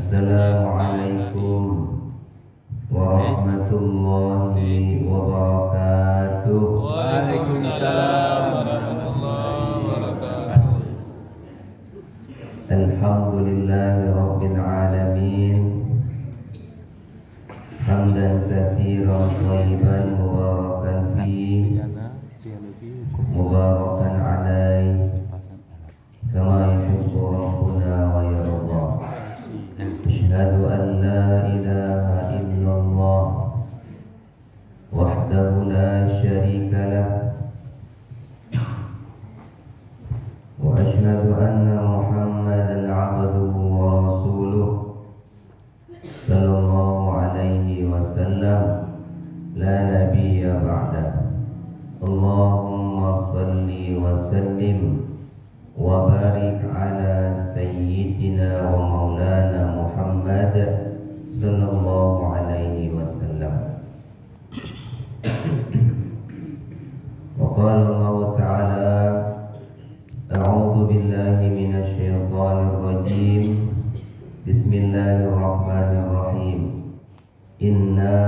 Assalamualaikum warahmatullahi wabarakatuh. Waalaikumsalam warahmatullahi wabarakatuh. Alhamdulillahi rabbil alamin. Hamdan katsiran thayyiban mubarakan fi mubarakan alaihi kama yuhibbu rabbuna wa yarda. Asyhadu an la ilaha illallah wahdahu la syarika lah wa asyhadu anna Muhammadan abduhu wa rasuluh sallallahu alaihi wasallam la nabiyya ba'da. Allahumma salli wa sallim wa barik ala sayyidina wa maulana Muhammad sallallahu alaihi wasallam. Wa qala Allah ta'ala a'udzu billahi minasy syaithanir rajim. Bismillahirrahmanirrahim. Inna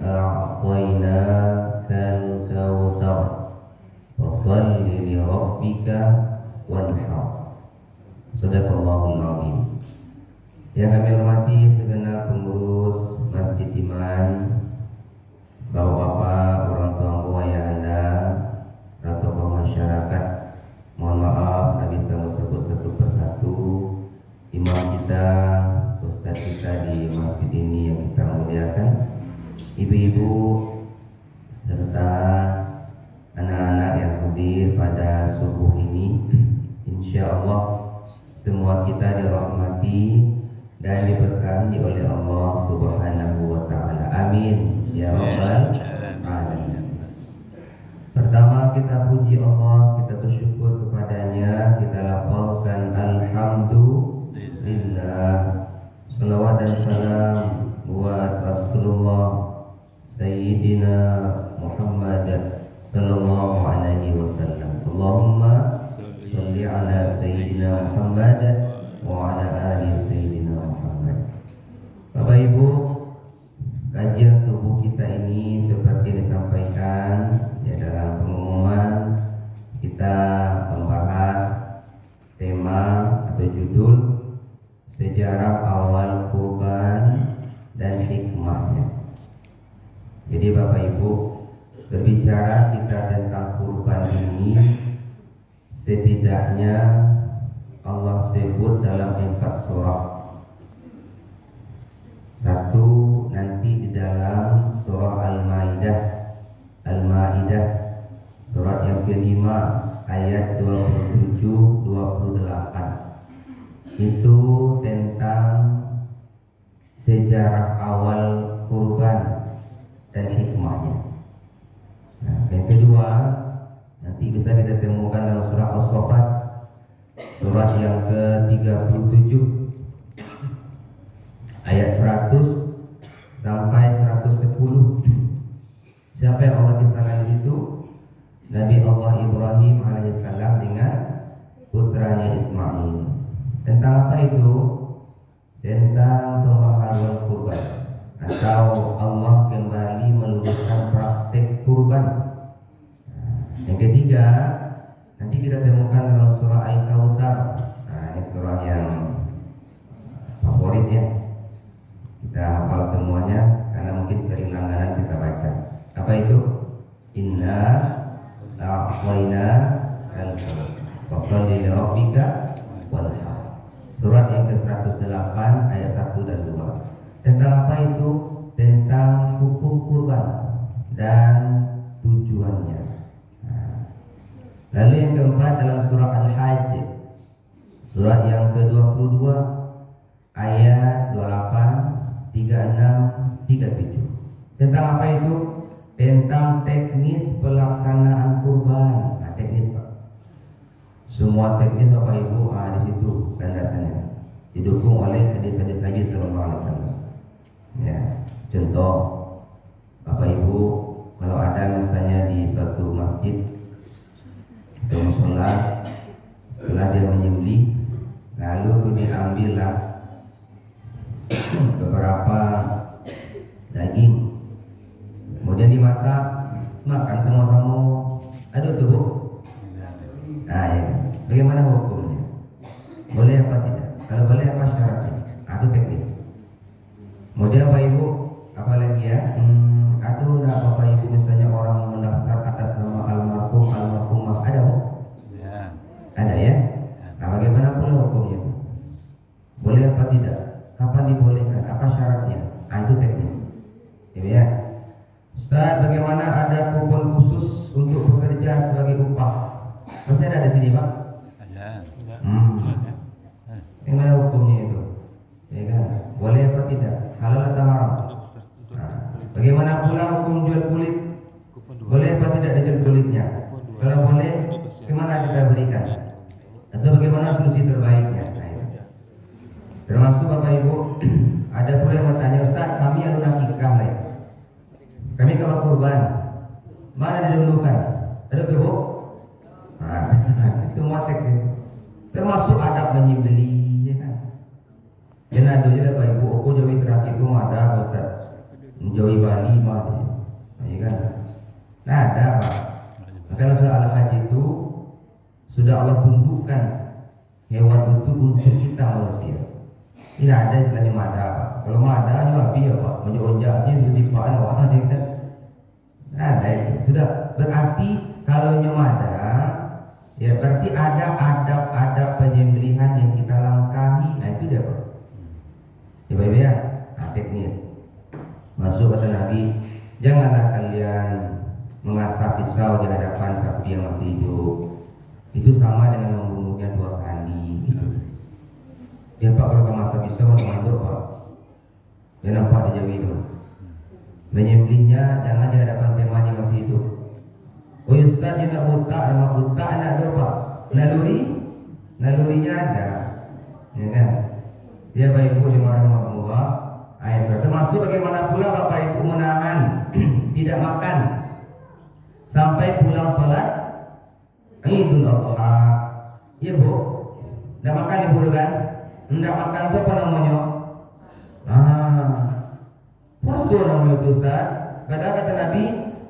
a'tainakal kautsar fasholli li rabbika wanhar. Shadaqallahul azim. Yang kami hormati segenap pengurus Masjid Iman, bapak-bapak, orang tua, ayahanda, tokoh masyarakat. Mohon maaf, Nabi tamu satu persatu. Imam kita, ustaz kita di masjid ini yang kita muliakan, ibu-ibu serta anak-anak yang hadir pada subuh ini. Insya Allah semua kita dirahmati dan diberkahi oleh Allah Subhanahu wa ta'ala. Amin ya rabbal alamin. Pertama kita puji Allah, kita bersyukur kepadanya, kita lafalkan alhamdulillah. Salawat dan salam buat Rasulullah Sayyidina Muhammad sallallahu alaihi wasallam. Allahumma sholli ala Sayyidina Muhammad wa ala ali Sayyidina Muhammad. Bapak Ibu, kajian subuh kita ini seperti disampaikan ya dalam pengumuman, kita membahas tema atau judul sejarah awal kurban dan hikmahnya. Jadi Bapak Ibu, berbicara kita tentang kurban ini, setidaknya Allah sebut dalam 4 surah. Satu nanti di dalam surah Al-Maidah, surat yang kelima ayat 27-28. Itu tentang sejarah awal kurban dan hikmahnya. Nah, yang kedua nanti bisa kita temukan dalam surah As-Saffat, surat yang ke-37 ayat 100 sampai 110. Siapa yang Allah kisahkan di situ? Nabi Allah Ibrahim alaihissalam dengan putranya Ismail. Tentang apa itu? Tentang pemahaman kurban, atau Allah kembali meluruskan praktek kurban. Yang ketiga nanti kita temukan dalam surah Al-Kautsar. Nah, ini surah yang favorit ya, kita hafal semuanya karena mungkin sering langganan kita baca. Apa itu? Inna a'tayna al-kautsar fasholli li rabbika wanhar. Surat yang ke-108 ayat 1 dan 2. Tentang apa itu? Tentang hukum kurban dan tujuannya. Lalu yang keempat dalam surah Al-Hajj, surat yang ke-22 ayat 28, 36, 37. Tentang apa itu? Tentang teknis pelaksanaan kurban. Nah, teknis Pak. Semua teknis Bapak Ibu di situ landasannya, didukung oleh hadis-hadis Nabi sallallahu alaihi wasallam. Ya, contoh Bapak Ibu, kalau ada misalnya di suatu masjid atau musola, setelah dia menyembelih, lalu diambillah bagaimana hukumnya? Boleh apa tidak? Kalau boleh apa syaratnya? Itu teknis. Kemudian Bapak Ibu, apalagi ya? Nah Bapak Ibu misalnya orang mendaftar atas nama almarhumah ada Bu? Ya. Ada ya? Nah bagaimana pula hukumnya? Boleh apa tidak? Kapan dibolehkan? Apa syaratnya? Itu teknis. Ya. Ustaz, bagaimana ada kupon khusus untuk bekerja sebagai upah? Masih ada di sini Pak? Ada. Yang mana hukumnya itu? Ya kan? Boleh apa tidak? Halal atau haram? Bagaimana pula hukum jual kulit? Boleh apa tidak dijual kulitnya? Kalau boleh, kemana kita berikan? Atau bagaimana solusi terbaiknya? Termasuk Bapak Ibu, ada pula yang bertanya, Ustaz, kami alun akikah lah. Kami kabar kurban. Mana didahulukan? Ada ke Bu? Semua teknis. Termasuk adab menyembelih, ya kan? Dan ada je Bapak Ibu, aku Jawi terakhir itu ada Ustaz. Jawi Bali mah, ya kan? Nah ada Pak. Karena soal haji itu sudah Allah tundukkan hewan itu untuk kita manusia. Tidak ada istilahnya mada Pak. Kalau mada nyabi ya Pak, menjojak je sesipaan awak ya kan? Ada itu. Sudah berarti kalau nyamada ya berarti ada adab-adab penyembelihan yang kita langkahi. Nah itu dia Pak. Ya Bapak ya, teknis. Masuk kata Nabi, janganlah kalian mengasah pisau di hadapan sapi yang masih hidup. Itu sama dengan membunuhnya 2 kali. Ya Pak, kalau kamu asah pisau manduk Pak. Ya nampak di Jawa itu. Menyembelihnya jangan di hadapan temannya masih hidup. Oh Ustaz, dia nak utak, nama utak anak tu Pak. Nalurinya ada. Ya kan? Dia Bapak Ibu rahimahullah. Ayat termasuk bagaimana pula Bapak Ibu menahan tidak makan sampai pulang sholat Idul Adha. Iya Bu, tidak makan Ibu kan? Tidak makan itu apa namanya? Puasa namanya itu Ustaz. Padahal kata Nabi,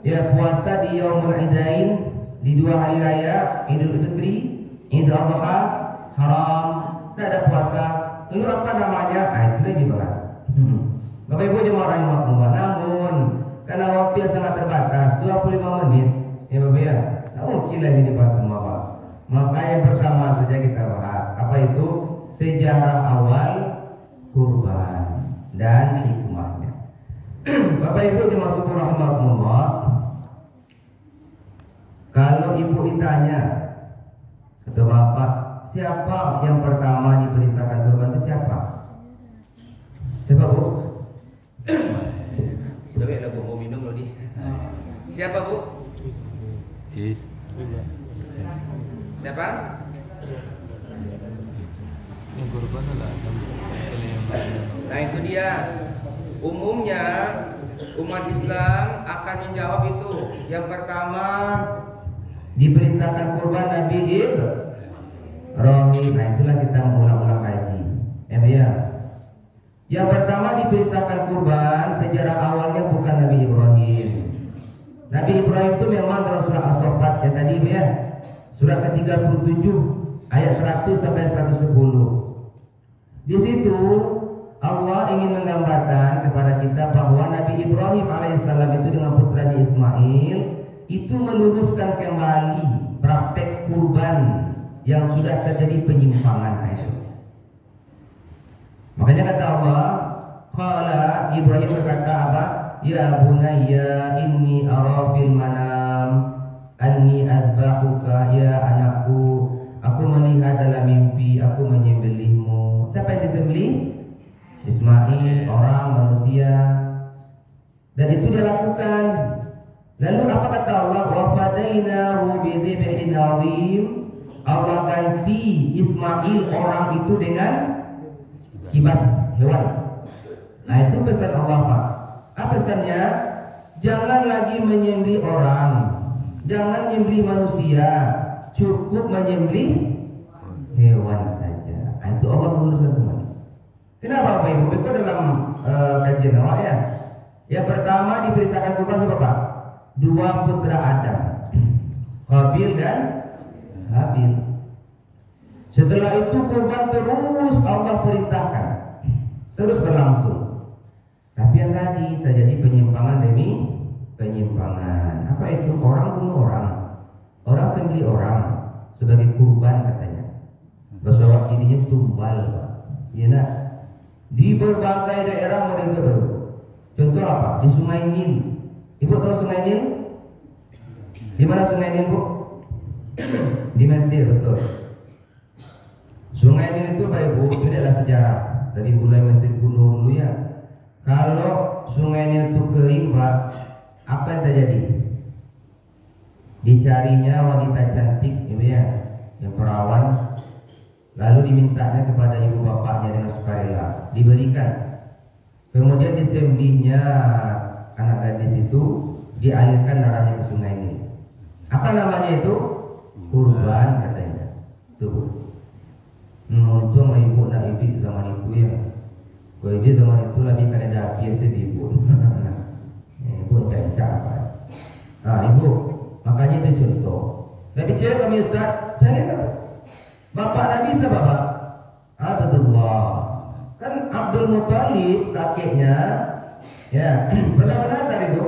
ya puasa di Yaumul Idain, di 2 hari raya Idul Fitri, Idul Adha, haram. Tidak ada puasa. Lalu apa namanya? Itu lagi bahas. Bapak Ibu jemaah rahimahullah, namun karena waktu yang sangat terbatas 25 menit ya Bapak ya, tak mungkin lagi dibahas semua Pak. Maka yang pertama saja kita bahas apa itu sejarah awal kurban dan hikmahnya. Bapak Ibu jemaah rahimahullah, kalau Ibu ditanya atau Bapak, siapa yang pertama diperintahkan kurban itu siapa? Siapa Bu? Coba lagu mau minum loh di. Siapa Bu? Siapa? Yang kurban adalah Nah itu dia. Umumnya umat Islam akan menjawab itu. Yang pertama diperintahkan kurban Nabi Ibrahim. Nah itulah kita mengulang-ulang haji. Ya. Yang pertama diperintahkan kurban sejarah awalnya bukan Nabi Ibrahim. Nabi Ibrahim itu memang dalam surah As-Saffat yang tadi ya, surah ke-37 ayat 100 sampai 110. Di situ Allah ingin menggambarkan kepada kita bahwa Nabi Ibrahim alaihissalam itu dengan putranya Ismail itu meluruskan kembali praktek kurban yang sudah terjadi penyimpangan itu. Makanya kata Allah, qala Ibrahim berkata apa? Ya bunayya inni ara fil manam anni azbahuka, ya anakku, aku melihat dalam mimpi aku menyembelihmu. Siapa yang disembelih? Ismail, orang manusia. Dan itu dia lakukan. Lalu apa kata Allah? Wa fadainahu bi dzibhin 'azim. Allah ganti Ismail orang itu dengan kibas hewan. Nah itu pesan Allah Pak. Apa pesannya? Jangan lagi menyembelih orang, jangan menyembelih manusia, cukup menyembelih hewan saja. Nah, itu Allah meluruskan kembali. Kenapa Bapak Ibu? Itu dalam kajian awal ya. Yang pertama diberitakan kurban siapa Pak? 2 putra Adam, Qabil dan Habil. Setelah itu kurban terus Allah perintahkan, terus berlangsung. Tapi yang tadi terjadi penyimpangan demi penyimpangan. Apa itu? Orang bunuh orang, orang sembelih orang sebagai kurban katanya. Bahasa Arab ininya tumbal, ya nak. Di berbagai daerah mereka baru. Contoh apa? Di Sungai Nil. Ibu tahu Sungai Nil? Di mana Sungai Nil, Bu? Di Mesir, betul. Sungai Nil itu Bapak Ibu, ini adalah sejarah dari mulai Mesir kuno dulu ya. Kalau Sungai Nil itu kering, Pak, apa yang terjadi? Dicarinya wanita cantik, Ibu ya, yang perawan, lalu dimintanya kepada ibu bapaknya dengan sukarela, diberikan. Kemudian disembelihnya anak gadis itu, dialirkan darahnya ke Sungai Nil. Apa namanya itu? Kurban katanya. Tuh. Untung ibu nak ibu zaman itu ya. Kalau dia zaman itu lagi kan ada api itu ibu. Ibu cak apa? Ibu, makanya itu contoh. Tapi cakap kami Ustaz, cari apa? Bapak Nabi siapa Bapak? Abdullah. Kan Abdul Muthalib kakeknya, ya pernah menata itu.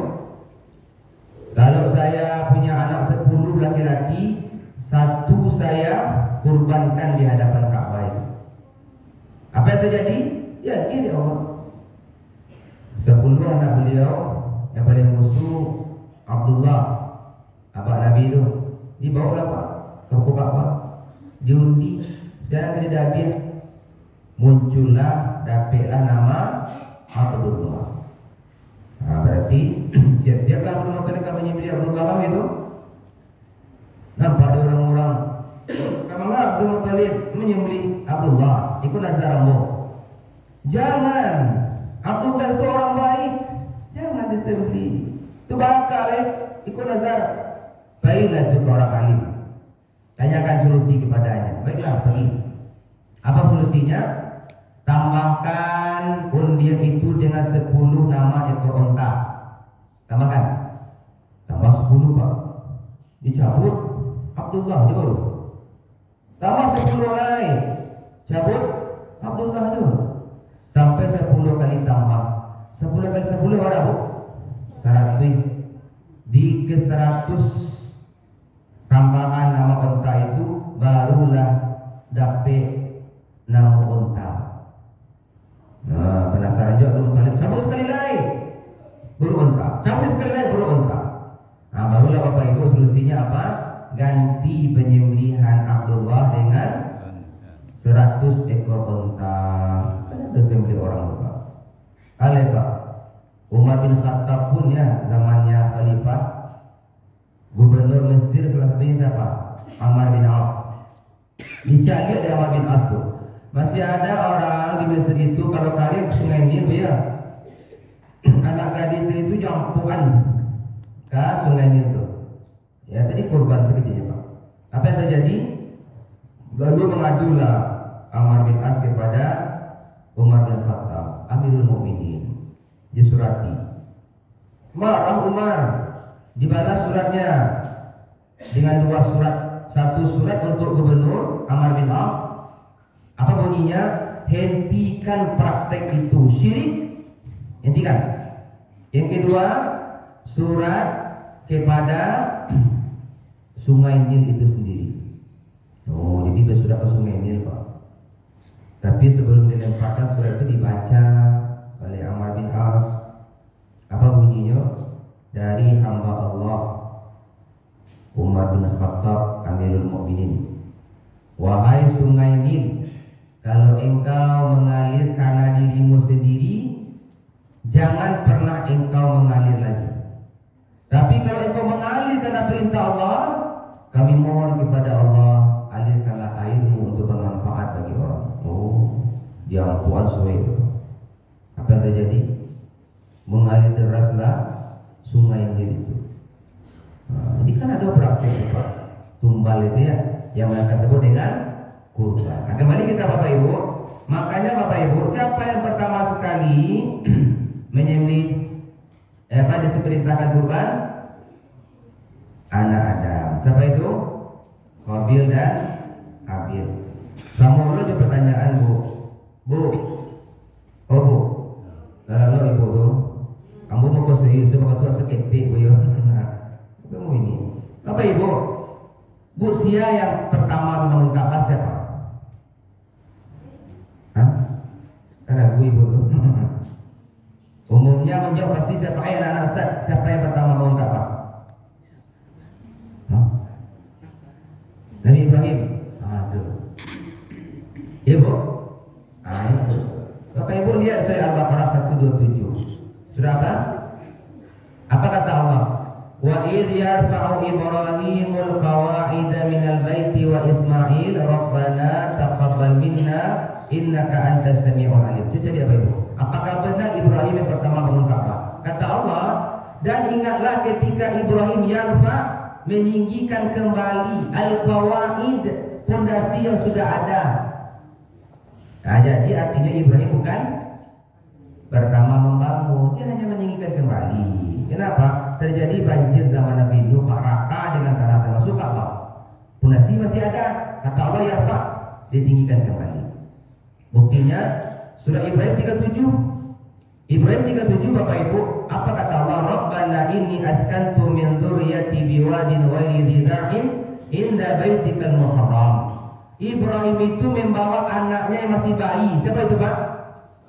Kalau saya punya anak 10 laki-laki, 1 saya kurbankan di hadapan Ka'bah itu. Apa yang terjadi? Ya gini Allah. 10 anak beliau yang paling musuh Abdullah, abang Nabi itu, dibawa apa? Ke Ka'bah, diundi, dan tidak habis. Muncullah, dapatlah nama Abdullah. Berarti siap-siaplah penonton yang menyembelih Abdullah itu. Nampak ada orang-orang kamala Abdul Muthalib menyembelih Abdullah, ikut nazaramu. Jangan, Abdullah itu orang baik, jangan disembelih. Itu bakal ikut nazar. Baiklah itu orang alim, tanyakan solusi kepadanya. Baiklah, pergi. Apa solusinya? Tambahkan undian itu dengan 10 nama ekor onta. Tambahkan. Tambah 10 Pak. Dicabut Abdullah dulu. Tambah 10 lagi. Cabut Abdullah dulu. Sampai 10 kali tambah. 10 kali 10 berapa, Bu? 100. Di ke 100 tambahan nama onta itu barulah dapat nama onta. Nah, penasaran juga belum kali. Cabut sekali lagi buru onta. Cabut sekali lagi buru onta. Nah, barulah Bapak Ibu solusinya apa? Ganti penyembelihan Abdullah dengan 100 ekor onta. Ada sembelih orang Bapak. Alih Pak. Umar bin Khattab pun ya zamannya Khalifah, Gubernur Mesir salah satunya siapa? Amr bin As. Dicari oleh Amr bin As tuh. Masih ada orang di Mesir itu kalau kalian Sungai Nil ya, anak gadis itu jampuan ke Sungai Nil itu. Ya tadi kurban sekecilnya Pak. Apa yang terjadi? Lalu mengadulah Amr bin As kepada Umar bin Khattab, Amirul Mukminin. Disurati. Marah Umar. Dibalas suratnya dengan 2 surat. 1 surat untuk Gubernur Amr bin As. Apa bunyinya? Hentikan praktek itu syirik. Hentikan. Yang kedua, surat kepada Sungai Nil itu sendiri. Oh, jadi bersurat ke Sungai Nil Pak. Tapi sebelum dilemparkan surat itu dibaca oleh Amr bin As. Apa bunyinya? Dari hamba Allah Umar bin Khattab Amirul Mukminin. Wahai Sungai Nil, kalau engkau mengalir karena dirimu sendiri, jangan pernah engkau mengalir lagi. Tapi kalau engkau mengalir karena perintah Allah, kami mohon kepada Allah, alirkanlah airmu untuk bermanfaat bagi orang. Oh, jampuan suai. Apa yang terjadi? Mengalir deraslah Sungai Nil itu. Ini kan ada praktek Pak. Tumbal itu ya, yang mereka sebut dengan kurban. Nah, kembali kita Bapak Ibu. Makanya Bapak Ibu, siapa yang pertama sekali menyembelih pada diperintahkan kurban? Anak Adam. Siapa itu? Qabil dan Habil. Bu. Oh bu. Lalu ibu tu, kamu mau kau serius sebab kau seketik bu ya. Kamu ini. Apa ibu? Bu sia yang pertama membangun Ka'bah siapa? Hah? Kan aku ibu tu. Umumnya menjawab pasti siapa anak Ustaz? Siapa yang pertama membangun Ka'bah? Nabi Ibrahim. Tu. Ibu. Itu. Bapak Ibu lihat surah Al-Baqarah 127. Surah apa? Apa kata Allah? Wa idh yarfa'u Ibrahimul qawa'ida minal baiti wa Ismail rabbana taqabbal minna innaka antas samiul alim. Itu jadi apa Ibu? Apakah benar Ibrahim yang pertama bangun Ka'bah? Kata Allah, dan ingatlah ketika Ibrahim yarfa meninggikan kembali al-qawaid, pondasi yang sudah ada. Nah, jadi artinya Ibrahim bukan pertama membangun, dia hanya meninggikan kembali. Kenapa? Terjadi banjir zaman Nabi Nuh, Pak rata dengan tanah termasuk Ka'bah. Pondasi masih ada. Kata Allah ya Pak, ditinggikan kembali. Buktinya surah Ibrahim 37. Ibrahim 37 Bapak Ibu, apa kata Allah? Rabbana inni askantu min dzurriyyati biwadin ghairi dzi zar'in inda baitikal muharram. Ibrahim itu membawa anaknya yang masih bayi. Siapa itu Pak?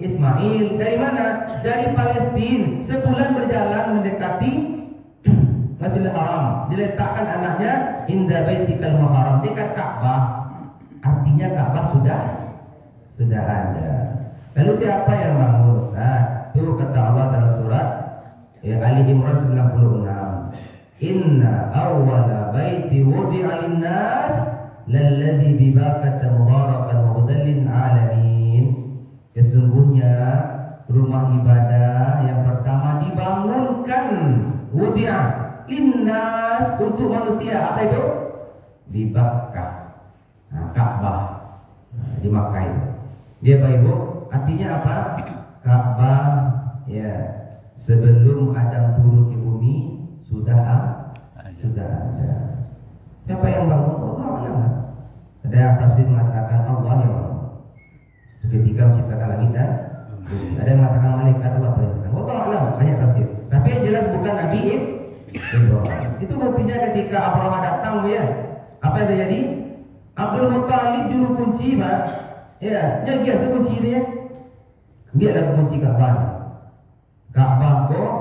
Ismail. Dari mana? Dari Palestina. Sebulan berjalan mendekati Masjidil Haram. Diletakkan anaknya inda baitikal muharram, dekat Ka'bah. Artinya Ka'bah sudah ada. Lalu siapa yang bangun? Nah, itu kata Allah dalam surat Ali Imran 96. Inna awwala baiti wudi'a lin-nas lalladzi bi Bakkah mubarakan wa hudan lil alamin. Sesungguhnya rumah ibadah yang pertama dibangunkan wudi'a linnas, untuk manusia. Apa itu? Di Bakkah. Nah, Ka'bah. Di Makkah itu. Dia Bapak Ibu, artinya apa? Ka'bah ya sebelum Adam turun ke bumi sudah ada. Siapa yang bangun? Allah alam. Ada yang tafsir mengatakan Allah yang bangun. Ketika menciptakan langit dan bumi. Ada yang mengatakan malaikat, Allah perintahkan. Allah alam, banyak tafsir. Tapi yang jelas bukan Nabi Ibrahim. Itu buktinya ketika Abraham datang ya. Apa yang terjadi? Abdul Muttalib juru kunci Pak. Ya, dia kunci dia. Biarlah kunci Ka'bah. Ka'bah kok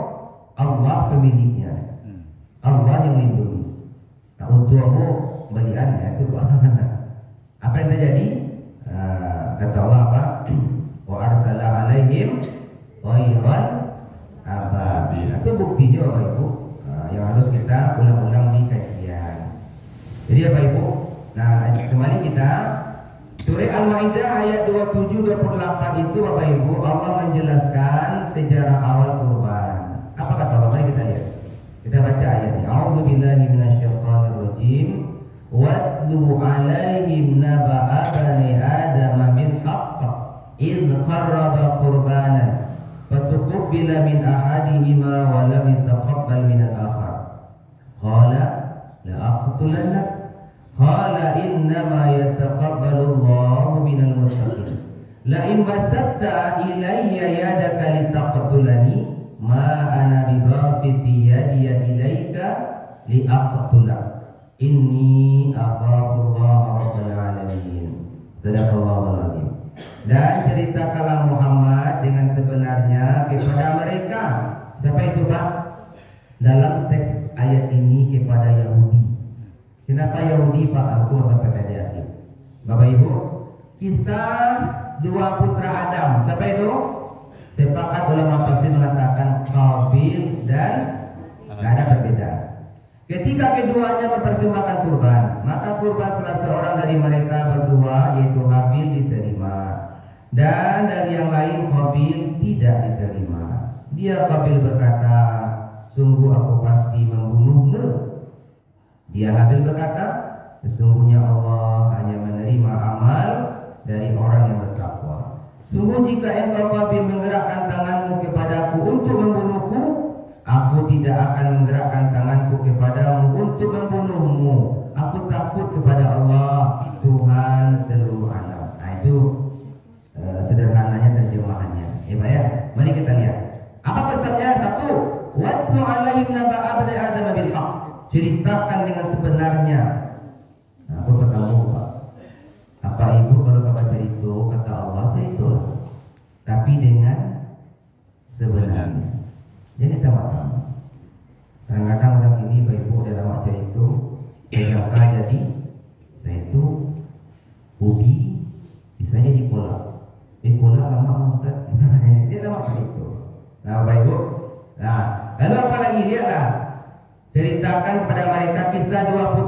Allah pemiliknya. Allah yang lindungi. Nah, untuk aku beliannya itu apa yang terjadi? Kata Allah apa? Wa arsala alaihim tayran ababil. Itu buktinya Bapak Ibu yang harus kita ulang-ulang di kajian. Jadi Bapak Ibu, nah kembali kita surah Al-Maidah ayat 27-28 itu Bapak Ibu, Allah menjelaskan sejarah awal kurban. Apa kata Allah? Mari kita lihat. Kita baca ayatnya. A'udzubillahi minasyaitonir rajim. Watlu 'alaihim naba'a bani Adam bil haqq idh qarraba qurbanan fatuqbila min ahadihima wa lam yataqabbal min al-akhar. Qala la aqtulannak. Qala innama yataqabbalu Allahu minal muttaqin. La in basatta ilayya yadaka litaqtulani ma ana bibasiti yadiya ilayka liaqtulak. Inni akhafullaha rabbal alamin. Sadaqallahul azim. Dan ceritakanlah Muhammad dengan sebenarnya kepada mereka. Siapa itu Pak? Dalam teks ayat ini kepada Yahudi. Kenapa Yahudi Pak? Aku sampai kaji hati. Bapak Ibu, kisah dua putra Adam. Siapa itu? Sepakat ulama tafsir mengatakan Qabil dan tidak ada perbedaan. Ketika keduanya mempersembahkan kurban, maka kurban salah seorang dari mereka berdua yaitu Habil diterima, dan dari yang lain Qabil tidak diterima. Dia Qabil berkata, sungguh aku pasti membunuhmu. Dia Habil berkata, sesungguhnya Allah hanya menerima amal dari orang yang bertakwa. Sungguh jika engkau Qabil menggerakkan tanganmu kepadaku untuk membunuhku, aku tidak akan menggerakkan tanganku kepadamu untuk membunuhmu. Aku takut kepada Allah, Tuhan seluruh alam. Nah itu sederhana.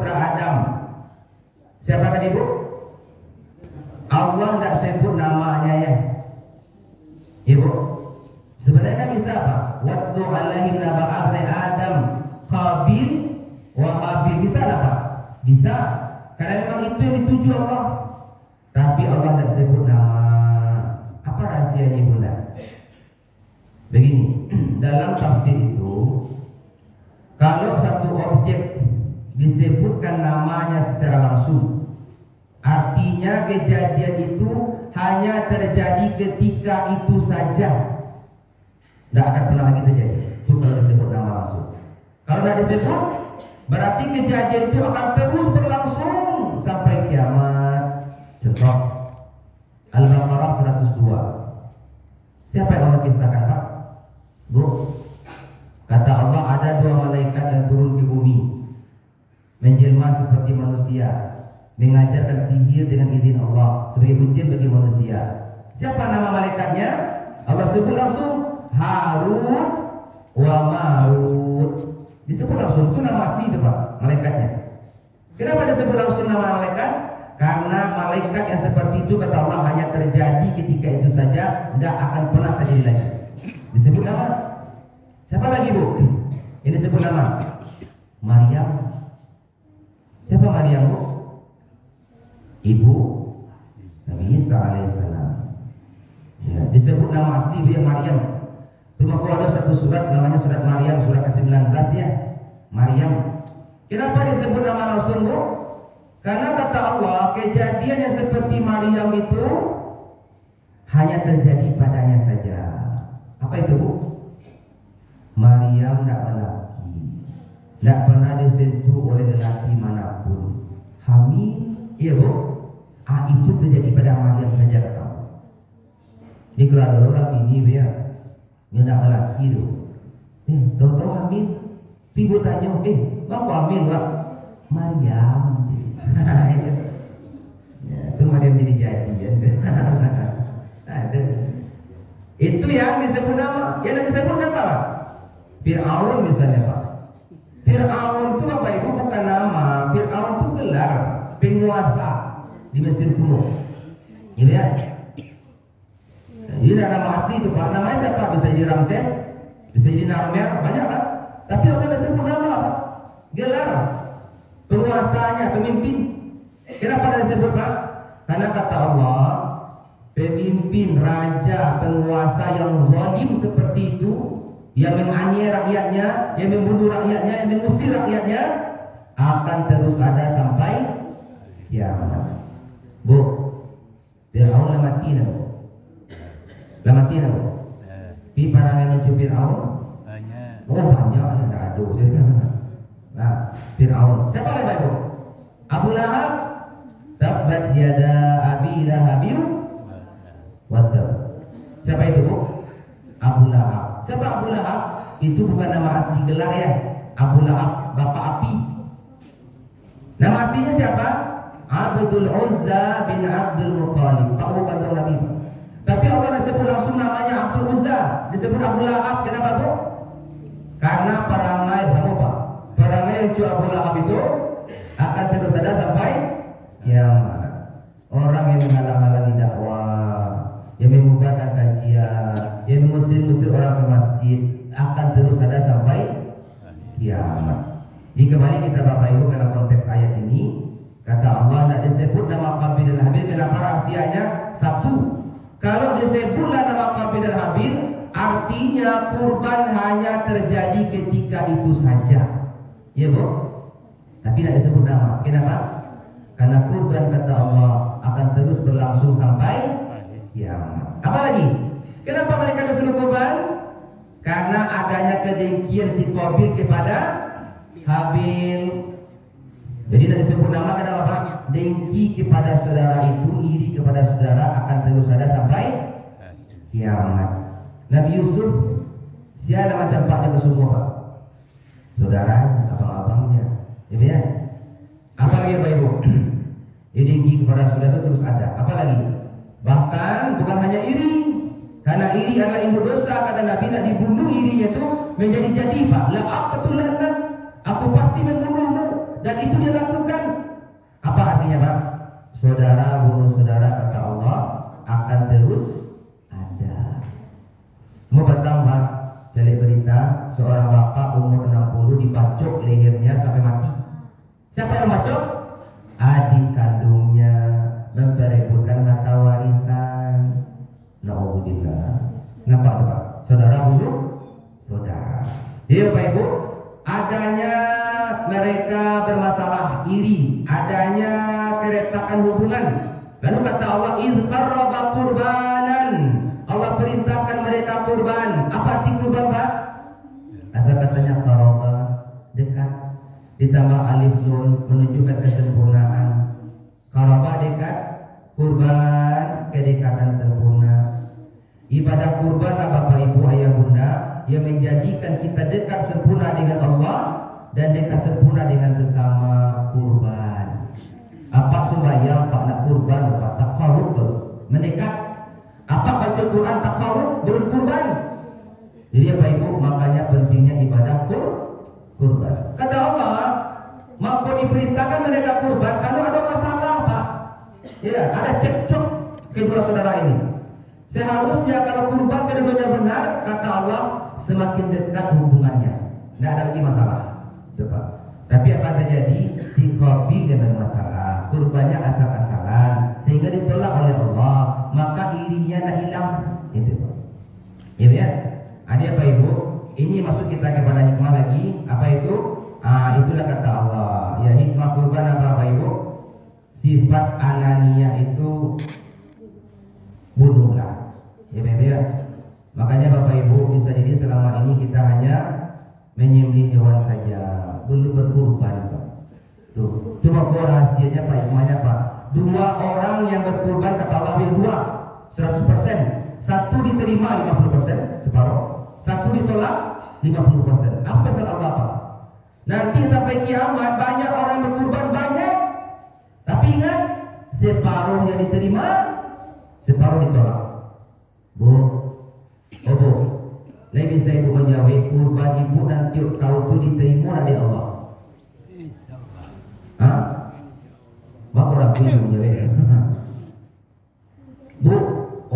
putra Adam. Siapa tadi Bu? Allah tidak sebut namanya ya. Ibu, sebenarnya bisa apa? Watlu alaihim naba'a Adam Qabil wa Habil. Bisa apa? Bisa. Karena memang itu yang dituju Allah. Tapi Allah tidak sebut nama. Apa rahasianya Bunda? Begini, dalam tafsir itu, kalau satu objek disebutkan namanya secara langsung, artinya kejadian itu hanya terjadi ketika itu saja, tidak akan pernah lagi terjadi. Itu kalau disebut nama langsung. Kalau tidak disebut, berarti kejadian itu akan terus berlangsung sampai kiamat. Contoh Al-Baqarah 102. Siapa yang Allah kisahkan Pak? Bu, kata Allah ada dua malaikat yang turun ke bumi, menjelma seperti manusia, mengajarkan sihir dengan izin Allah sebagai ujian bagi manusia. Siapa nama malaikatnya? Allah sebut langsung Harut wa Marut. Disebut langsung, itu nama asli itu Pak, malaikatnya. Kenapa disebut langsung nama malaikat? Karena malaikat yang seperti itu kata Allah hanya terjadi ketika itu saja, tidak akan pernah terjadi lagi. Disebut nama. Siapa lagi Bu? Ini disebut nama Maryam. Siapa Maryam Bu? Ibu Nabi Isa alaihissalam. Ya, disebut nama asli dia Maryam. Cuma kalau ada satu surat namanya surat Maryam, surat ke-19 ya. Maryam. Kenapa disebut nama langsung Bu? Karena kata Allah kejadian yang seperti Maryam itu hanya terjadi padanya saja. Apa itu Bu? Maryam tidak lelaki, tidak pernah disentuh oleh lelaki manapun. Hamil, iya Bu. Itu terjadi pada Maryam saja kata Allah. Jadi kalau ada orang ini dia tidak lelaki itu, tahu-tahu hamil. Ibu tanya, bapak hamil Pak? Maryam. Ya, itu Maryam jadi ya. Itu yang disebut nama. Yang disebut siapa Pak? Fir'aun misalnya Pak. Fir'aun itu Bapak Ibu bukan nama. Fir'aun itu gelar penguasa di Mesir kuno. Ya. Jadi nama asli itu Pak. Namanya siapa? Bisa jadi Ramses, bisa jadi Narmer, banyak kan? Tapi Allah disebut nama Pak. Gelar penguasanya, pemimpin. Kenapa disebut Pak? Karena kata Allah, pemimpin, raja, penguasa yang zalim seperti itu, yang menganiaya rakyatnya, yang membunuh rakyatnya, yang mengusir rakyatnya, akan terus ada sampai kiamat. Bu, Fir'aun mati nak? Mati nak? Pi parangan menuju Fir'aun? Banyak. Oh banyak, ada aduh. Nah, Fir'aun. Siapa lagi Ibu? Abu Lahab. Tabbat yada Abi Lahabin wa tab. Siapa itu Bu? Abu Lahab. Siapa Abu Lahab? Itu bukan nama asli gelar ya. Abu Lahab, bapak api. Nama aslinya siapa? Abdul Uzza bin Abdul Muttalib. Pak bukan Nabi. Tapi Allah disebut langsung namanya Abdul Uzza, disebut Abu Lahab. Kenapa Bu? Karena perangai sama Pak. Perangai yang Abu Lahab itu akan terus ada sampai kiamat. Orang yang menghalang-halangi dakwah, yang membubarkan kajian, yang mengusir-usir orang ke masjid, akan terus ada sampai kiamat. Jadi kembali kita Bapak Ibu karena konteks ayat ini, kata Allah tidak disebut nama Qabil dan Habil. Kenapa rahasianya? Satu, kalau disebutlah nama Qabil dan Habil, artinya kurban hanya terjadi ketika itu saja. Ya Bu? Tapi tidak disebut nama. Kenapa? Karena kurban kata Allah akan terus berlangsung sampai kiamat. Apa lagi? Kenapa mereka disuruh kurban? Karena adanya kedengkian si Qabil kepada Habil. Jadi tidak disebut nama kenapa Pak? Dengki kepada saudara itu, iri kepada saudara akan terus ada sampai kiamat. Nabi Yusuf, siapa macam Pak itu semua Pak? Saudara, abang-abangnya, ya. Apa lagi Pak Ibu? Dengki kepada saudara itu terus ada. Apa lagi? Bahkan bukan hanya iri, karena iri adalah induk dosa. Kata Nabi nak dibunuh irinya itu menjadi Pak. La aqtulanna, aku pasti membunuhmu. dan itu dia lakukan. Apa artinya Pak? Saudara bunuh saudara kata Allah akan terus ada. Mau petang Pak, cari berita seorang bapak umur 60 dibacok lehernya sampai mati. Siapa yang bacok? Adik kandungnya memperebutkan harta warisan. Nauzubillah. Kenapa tuh Pak? Saudara bunuh saudara. Jadi Bapak Ibu, adanya mereka bermasalah iri, adanya keretakan hubungan. Lalu kata Allah, "Izqarraba qurbanan." Allah perintahkan mereka kurban. Apa arti kurban Pak? Asal katanya qaraba, dekat. Ditambah alif nun menunjukkan kesempurnaan. Qaraba dekat, kurban kedekatan sempurna. Ibadah kurban Bapak Ibu Ayah Bunda yang menjadikan kita dekat sempurna dengan Allah dan dekat sempurna dengan sesama kurban. Apa sembahyang Pak nak kurban Pak takarrub mendekat. Apa baca Quran takarrub berkurban. Jadi Bapak Ibu makanya pentingnya ibadah kurban. Kata Allah, maka diperintahkan mereka kurban kalau ada masalah Pak. Ya, ada cekcok kedua saudara ini. Seharusnya kalau kurban keduanya benar, kata Allah, semakin dekat hubungannya. Tidak ada lagi masalah. Coba. Tapi apa terjadi? Si Qabil yang bermasalah, kurbannya asal-asalan, sehingga ditolak oleh Allah, maka irinya tidak hilang. Itu Pak. Ya. Ada apa Ibu? Ini masuk kita kepada hikmah lagi. Apa itu? Itulah kata Allah. Ya, hikmah kurban apa Ibu? Sifat ananiyah itu bunuhlah. Ya. Makanya Bapak Ibu bisa jadi selama ini kita hanya menyembelih hewan saja, belum berkurban Pak. Tuh, cuma rahasianya Pak, hikmahnya Pak. Dua orang yang berkurban kata Allah dua, 100%. Satu diterima 50%, separuh. Satu ditolak 50%. Apa salah Allah Pak? Nanti sampai kiamat banyak orang berkurban banyak. Tapi ingat, separuh yang diterima, separuh ditolak. Bu, lebih saya ibu menjawab kurban ibu dan tiap tahun itu diterima oleh Allah. Hah? Bapak ragu menjawab. Bu,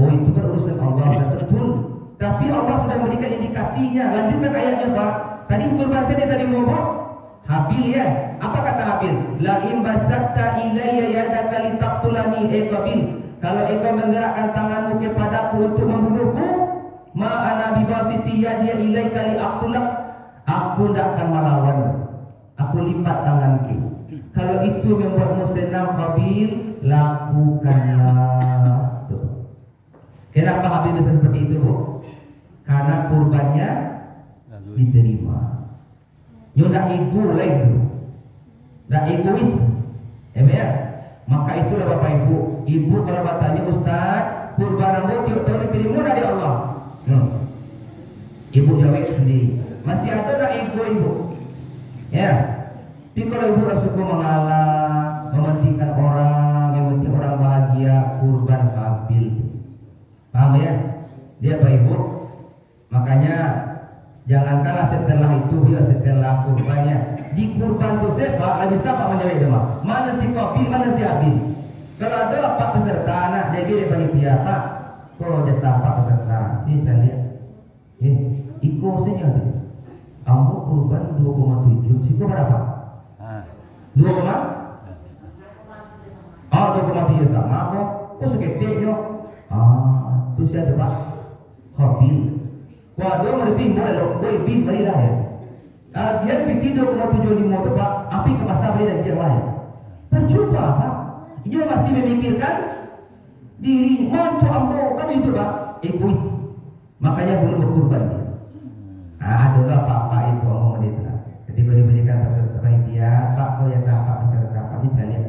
itu kan urusan Allah dan betul. Tapi Allah sudah memberikan indikasinya. Lanjutkan ayatnya Pak. Tadi kurban saya tadi ngomong Habil ya. Apa kata Habil? La in basatta ilayya yadaka litaqtulani Qabil. Kalau engkau menggerakkan tanganmu kepadaku untuk membunuhku, ma'ana bibasiti yadiya ilaika liaqtulak, aku tidak akan melawan. Aku lipat tanganku. Kalau itu membuatmu senang Qabil, lakukanlah. Kenapa Habil seperti itu Bu? Karena kurbannya diterima. Nyodak ego lagi, tidak egois, ya. Maka itulah Bapak Ibu kalau bertanya Ustaz, kurban ambo tiap tahun diterima dari Allah. Ibu jawab sendiri. Masih ada ego Ibu. Ya. Tapi kalau Ibu suka mengalah, mementingkan orang, yang penting orang bahagia, kurban Qabil. Paham ya? Dia Bapak Ibu. Makanya jangankanlah setelah itu ya setelah kurbannya. Di kurban itu siapa? Lagi siapa menjawab jemaah? Mana si Qabil, mana si Habil? Kalau ada Pak peserta anak jadi dari panitia Pak, kalau jatah Pak peserta, ini saya lihat. Iko saja tu. Ambo kurban 2,7. Siko berapa? 2, 2,7 sama kok. Kok seketiknya? Tu siapa Pak? Qabil. Waduh, ada timbul loh. Woi, bin berilah ya. Dia pikir 2,75 tu Pak. Api ke pasar beli dari yang lain. Percuma Pak. Dia pasti memikirkan diri. Manco ambo kan itu Pak. Egois. Makanya belum berkurban dia. Adalah Pak Ibu ngomong itu lah. Ketika diberikan peserta panitia, Pak kau yang tak Pak peserta Pak ini saya lihat.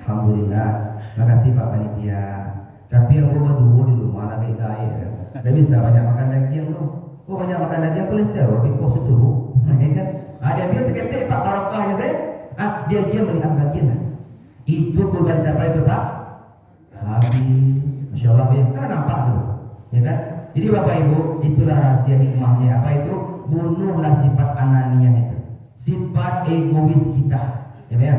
Alhamdulillah. Makasih Pak panitia. Tapi yang berdua di rumah lagi saya. Tidak bisa banyak makan daging loh. Kok banyak makan daging kolesterol, tapi kok setuju. Ada dia seketik Pak barokahnya saya. Dia melihat bagian. Itu kurban siapa itu Pak? Habis. Masya Allah ya. Kan nampak tuh, ya kan? Jadi Bapak Ibu, itulah rahasia hikmahnya. Apa itu? Bunuhlah sifat ananiyah itu, sifat egois kita. Ya.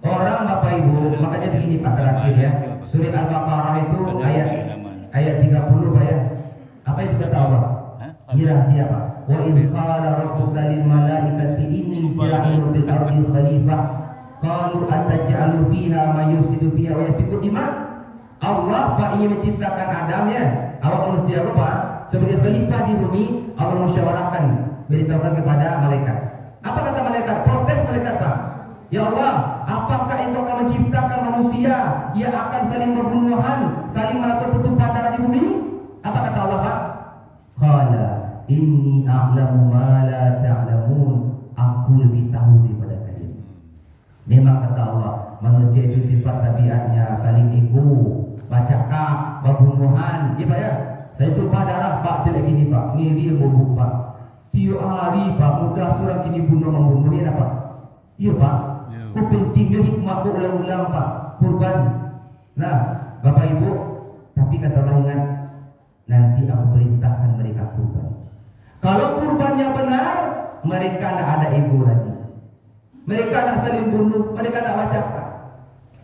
Orang Bapak Ibu, makanya begini Pak terakhir ya. Surah Al-Baqarah itu ayat 30 Pak ya. Apa itu kata Allah? Ini rahasia Pak. Wa idh qala rabbuka lil malaikati inni ja'ilun fil ardi khalifah qalu ataj'alu fiha may yufsidu fiha wa yasfiku dima. Allah Pak ingin menciptakan Adam ya, awak manusia Pak sebagai khalifah di bumi. Allah musyawarahkan, beritahukan kepada malaikat. Apa kata malaikat? Protes malaikat Pak. Ya Allah, apakah engkau akan menciptakan manusia yang akan saling berbunuhan, saling melakukan pertumpahan darah di bumi? Apa kata Allah Pak? Qala inni a'lamu ma la ta'lamun. Aku lebih tahu daripada kalian. Memang kata Allah, manusia itu sifat tabiatnya saling ego, bacakak, berbunuhan. Ya Pak ya? Saya tumpah darah Pak, jelek gini Pak, ngiri bubuk Pak. Tiap hari Pak, mudah surah kini membunuh ini apa? Iya Pak. Pentingnya hikmah ulang-ulang Pak, kurban. Nah, Bapak Ibu, tapi kata Allah ingat, nanti aku perintahkan mereka kurban. Kalau kurbannya benar, mereka tidak ada ego lagi. Mereka tidak saling bunuh, mereka tidak bacakak.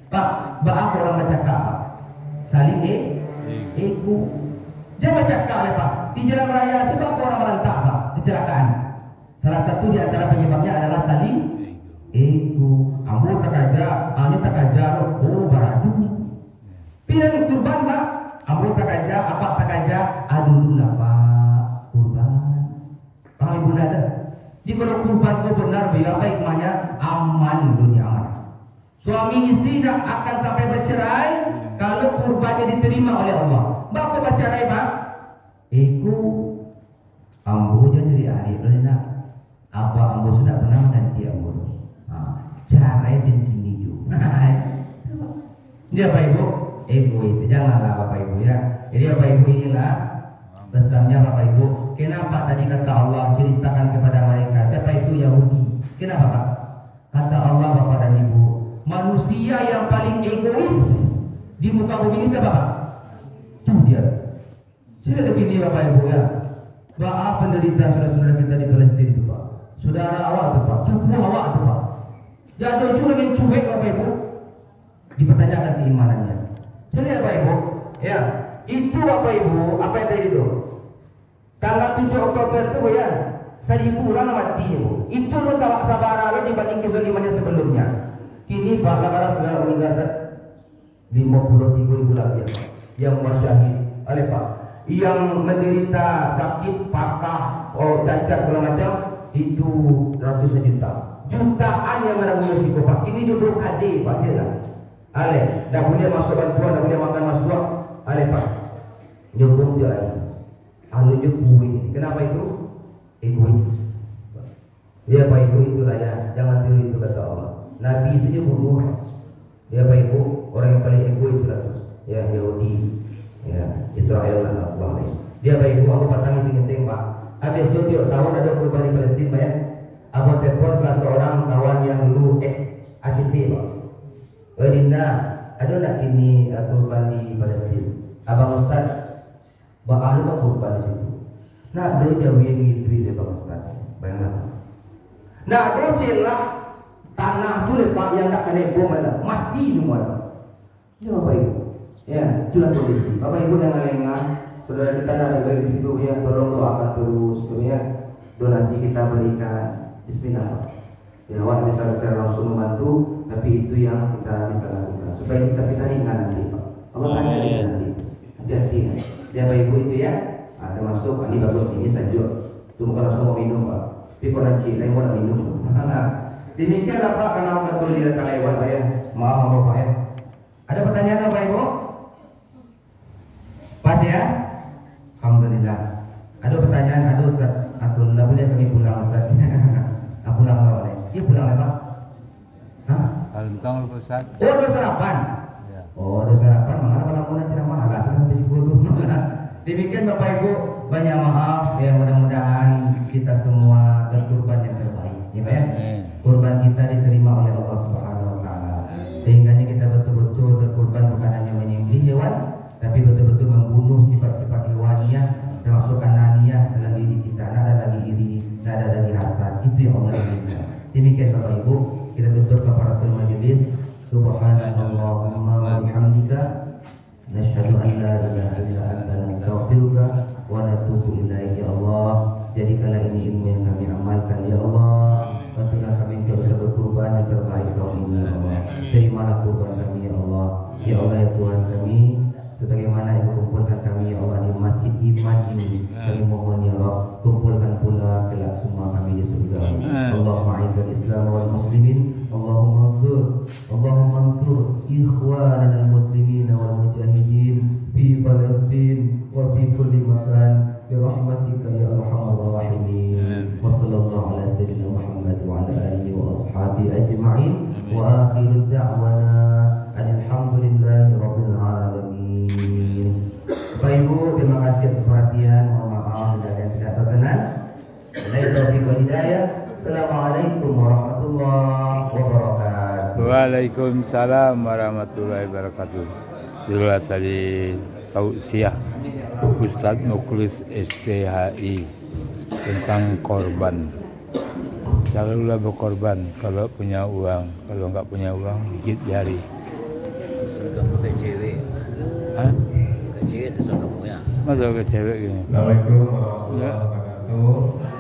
Pak, apa orang bacakak Pak? Saling ego. Dia bacakak ya Pak. Di jalan raya sebab orang merantak Pak, kecelakaan. Salah satu di antara penyebabnya adalah saling ego. Ambo tak aja, anu tak aja, oh baradu. Pilih kurban Pak, ambo tak aja, apa tak aja, aduh lah Pak, kurban. Paham Ibu ada? Jadi kalau kurban itu benar, biar apa hikmahnya? Aman dunia aman. Suami istri tidak akan sampai bercerai kalau kurbannya diterima oleh Allah. Bapak bercerai Pak, ego, ambo jadi ahli lena. Apa ambo sudah pernah nanti ambo? Cara yang gini juga. Ya Bapak Ibu, egois janganlah Bapak Ibu ya. Jadi Bapak Ibu inilah pesannya Bapak Ibu. Kenapa tadi kata Allah ceritakan kepada mereka siapa itu Yahudi? Kenapa Pak? Kata Allah Bapak dan Ibu, manusia yang paling egois di muka bumi ini siapa Pak? Itu dia. Tidak ada gini Bapak Ibu ya. Maaf penderita saudara-saudara kita di Palestina itu Pak. Saudara awak itu Pak, tubuh awak itu Pak. Jatuh juga yang cuek Bapak Ibu, dipertanyakan keimanannya. Jadi Bapak Ibu, ya itu Bapak Ibu apa yang tadi itu? Tanggal 7 Oktober itu ya 1000 orang mati Ibu. Itu lo sabar lo dibanding kezalimannya sebelumnya. Kini Pak Lakara sudah meninggal 53.000 lagi ya, yang masyahid oleh Pak, yang menderita sakit patah, cacat segala macam itu ratusan juta. Jutaan yang mana boleh dikopak. Ini duduk adik Pak dia lah. Ale, dah boleh masuk bantuan, dah boleh makan masuk. Ale Pak, nyokong dia lagi. Alunya kuih. Kenapa itu? Egois. Ya Pak Ibu itulah ya. Jangan tiru itu kata Allah. Nabi saja bunuh. Ya Pak Ibu, orang yang paling egois itulah. Ya Yahudi, ya Israel dan Allah. Dia Pak Ibu, aku patang ising-ising Pak. Habis itu tiap tahun ada kurban di Palestina ya. Abang telepon salah seorang kawan yang dulu ACT Pak. Dinda, ada nak ini kurban di Palestina? Abang Ustaz, bakal ada kurban di situ. Nak ada jauh yang gitu ya Bang Ustaz. Bayangkan. Nak ada celah tanah tu lepak yang nak kena bom ada mati semua. Ya Bapak Ibu. Ya, itulah kondisi. Bapak Ibu jangan lengah. Saudara kita ada di situ ya, tolong doakan terus ya. Donasi kita berikan. Bismillah. Ya, awak bisa langsung membantu, tapi itu yang kita bisa lakukan supaya kita ringan nanti Pak. Allah akan nanti. Hati-hati. Ya Bapak Ibu itu ya. Termasuk ini bagus ini saja. Itu bukan langsung mau minum Pak. Tapi kalau nanti saya mau minum. Demikianlah Pak karena betul tidak terlewat Pak ya. Maaf Bapak ya. Ada pertanyaan Bapak Ibu? Pas ya? Alhamdulillah. Ada pertanyaan? Ada Ustaz. Alhamdulillah boleh kami pulang Ustaz. Pulang oleh. Dia pulang apa? Hah? Alentong Ustaz. Oh, ada sarapan. Ya. Oh, ada sarapan. Mana kalau mau ceramah agak sampai situ. Demikian Bapak Ibu, banyak maaf ya, mudah-mudahan kita semua berkurban yang terbaik. Ya Pak ya. Kurban kita diterima oleh Allah Subhanahu wa taala. Sehingga kita betul-betul berkurban bukan hanya menyembelih hewan, tapi betul-betul membunuh sifat-sifat hewaniah termasuk ananiah dalam diri kita. Tidak ada lagi iri, tidak ada lagi hasad. Itu yang Allah inginkan. Demikian Bapak Ibu, kita tutup kafaratul bihamdika nasyhadu an la ilaha illa anta nastaghfiruka wa natubu ilaik. Ya Allah, jadikanlah ini ilmu yang kami amalkan ya Allah. Bantulah kami untuk bisa berkurban yang terbaik tahun ini ya Allah. Terimalah kurban kami ya Allah. Ya Allah ya Tuhan kami, sebagaimana yang kumpulkan kami ya Allah di masjid iman ini, kami mohon ya Allah, kumpulkan pula kelak semua kami di surga. Allahumma a'izzal Islam wal muslimin, Allahumma ansur ikhwanana al-muslimin wal mujahidin fi Palestin wa fi kulli makan bi rahmatika ya arhamar rahimin. Wa sallallahu ala sayyidina Muhammad wa ala alihi wa ashabihi ajma'in wa akhiru da'wana alhamdulillahi rabbil alamin. Bapak Ibu, terima kasih atas perhatian. Mohon maaf bila ada yang tidak berkenan. Wabillahi taufiq wal hidayah. Assalamualaikum warahmatullahi wabarakatuh. Waalaikumsalam warahmatullahi wabarakatuh. Jelas tadi tausiah Ustaz Mukhlis STHI tentang korban. Selalulah berkorban kalau punya uang, kalau nggak punya uang gigit jari. Kamu ke cewek. Hah? Ke cewek itu kamu ya. Masa ke cewek gini? Assalamualaikum warahmatullahi wabarakatuh.